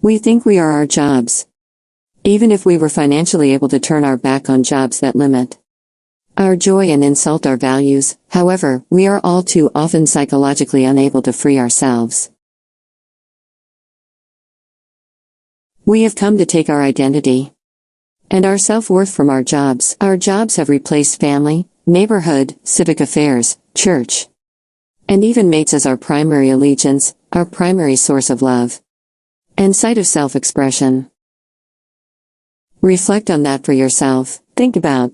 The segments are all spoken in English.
We think we are our jobs. Even if we were financially able to turn our back on jobs that limit our joy and insult our values, however, we are all too often psychologically unable to free ourselves. We have come to take our identity and our self-worth from our jobs. Our jobs have replaced family, neighborhood, civic affairs, church, and even mates as our primary allegiance, our primary source of love and site of self-expression. Reflect on that for yourself. Think about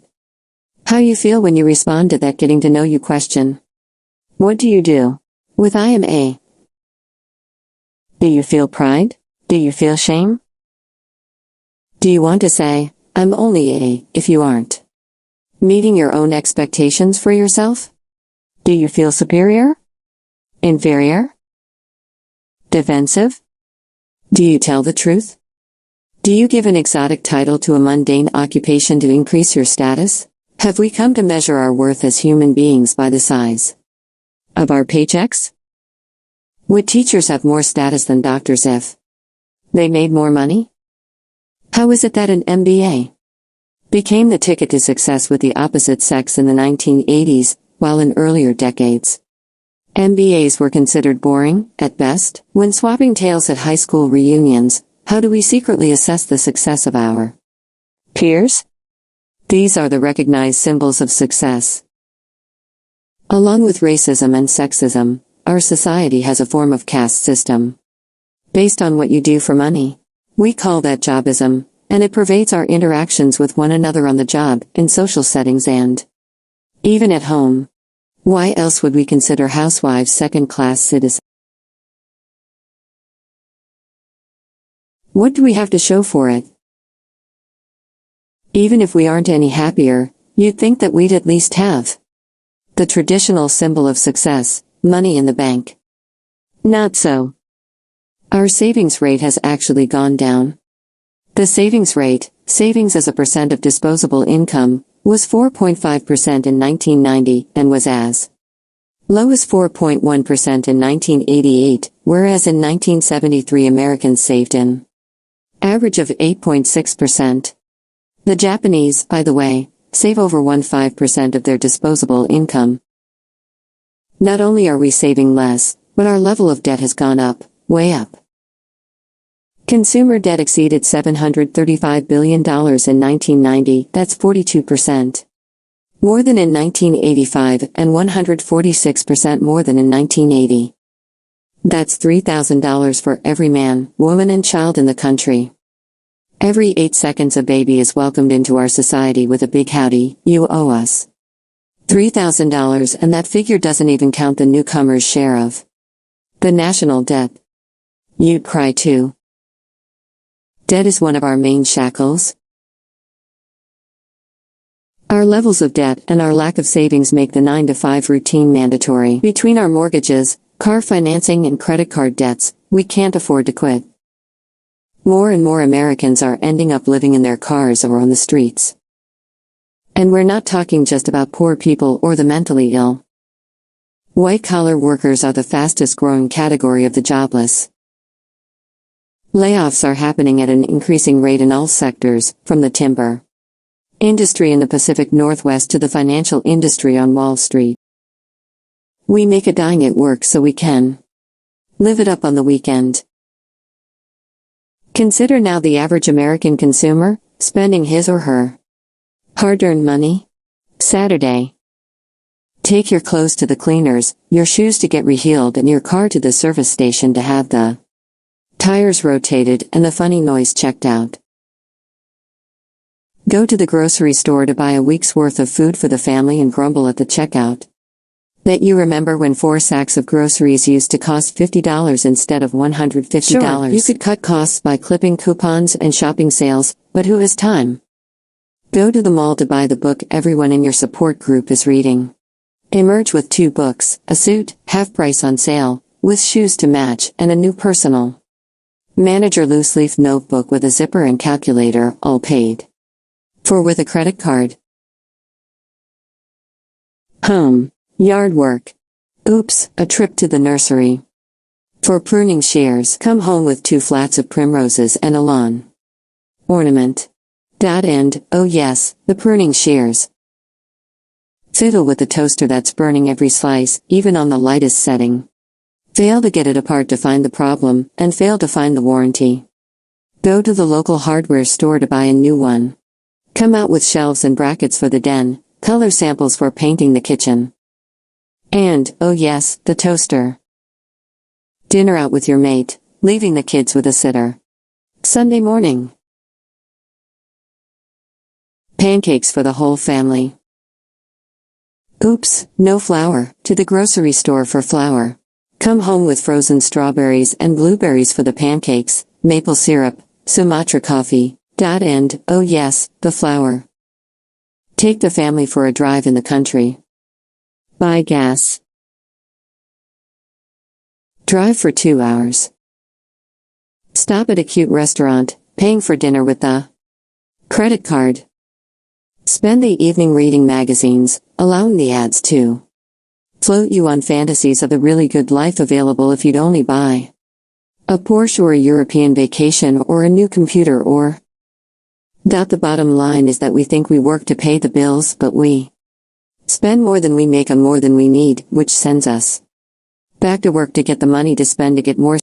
how you feel when you respond to that getting to know you question. What do you do with I am a? Do you feel pride? Do you feel shame? Do you want to say, I'm only a, if you aren't meeting your own expectations for yourself? Do you feel superior? Inferior? Defensive? Do you tell the truth? Do you give an exotic title to a mundane occupation to increase your status? Have we come to measure our worth as human beings by the size of our paychecks? Would teachers have more status than doctors if they made more money? How is it that an MBA became the ticket to success with the opposite sex in the 1980s, while in earlier decades MBAs were considered boring, at best? When swapping tales at high school reunions, how do we secretly assess the success of our peers? These are the recognized symbols of success. Along with racism and sexism, our society has a form of caste system based on what you do for money. We call that jobism, and it pervades our interactions with one another on the job, in social settings and even at home. Why else would we consider housewives second-class citizens? What do we have to show for it? Even if we aren't any happier, you'd think that we'd at least have the traditional symbol of success, money in the bank. Not so. Our savings rate has actually gone down. The savings rate, savings as a percent of disposable income, was 4.5% in 1990 and was as low as 4.1% in 1988, whereas in 1973 Americans saved an average of 8.6%. The Japanese, by the way, save over 15% of their disposable income. Not only are we saving less, but our level of debt has gone up, way up. Consumer debt exceeded $735 billion in 1990, that's 42%. More than in 1985 and 146% more than in 1980. That's $3,000 for every man, woman and child in the country. Every 8 seconds a baby is welcomed into our society with a big howdy, you owe us $3,000, and that figure doesn't even count the newcomer's share of the national debt. You'd cry too. Debt is one of our main shackles. Our levels of debt and our lack of savings make the 9-to-5 routine mandatory. Between our mortgages, car financing and credit card debts, we can't afford to quit. More and more Americans are ending up living in their cars or on the streets. And we're not talking just about poor people or the mentally ill. White-collar workers are the fastest-growing category of the jobless. Layoffs are happening at an increasing rate in all sectors, from the timber industry in the Pacific Northwest to the financial industry on Wall Street. We make a dime at work so we can live it up on the weekend. Consider now the average American consumer, spending his or her hard-earned money Saturday. Take your clothes to the cleaners, your shoes to get rehealed and your car to the service station to have the tires rotated and the funny noise checked out. Go to the grocery store to buy a week's worth of food for the family and grumble at the checkout. Bet you remember when 4 sacks of groceries used to cost $50 instead of $150. Sure, you could cut costs by clipping coupons and shopping sales, but who has time? Go to the mall to buy the book everyone in your support group is reading. Emerge with 2 books, a suit, half price on sale, with shoes to match, and a new personal manager loose-leaf notebook with a zipper and calculator, all paid for with a credit card. Home. Yard work. Oops, a trip to the nursery. For pruning shears, come home with 2 flats of primroses and a lawn ornament. And, oh yes, the pruning shears. Fiddle with the toaster that's burning every slice, even on the lightest setting. Fail to get it apart to find the problem, and fail to find the warranty. Go to the local hardware store to buy a new one. Come out with shelves and brackets for the den, color samples for painting the kitchen. And, oh yes, the toaster. Dinner out with your mate, leaving the kids with a sitter. Sunday morning. Pancakes for the whole family. Oops, no flour, to the grocery store for flour. Come home with frozen strawberries and blueberries for the pancakes, maple syrup, Sumatra coffee, and, oh yes, the flour. Take the family for a drive in the country. Buy gas. Drive for 2 hours. Stop at a cute restaurant, paying for dinner with the credit card. Spend the evening reading magazines, allowing the ads to float you on fantasies of the really good life available if you'd only buy a Porsche or a European vacation or a new computer or... The bottom line is that we think we work to pay the bills, but we spend more than we make on more than we need, which sends us back to work to get the money to spend to get more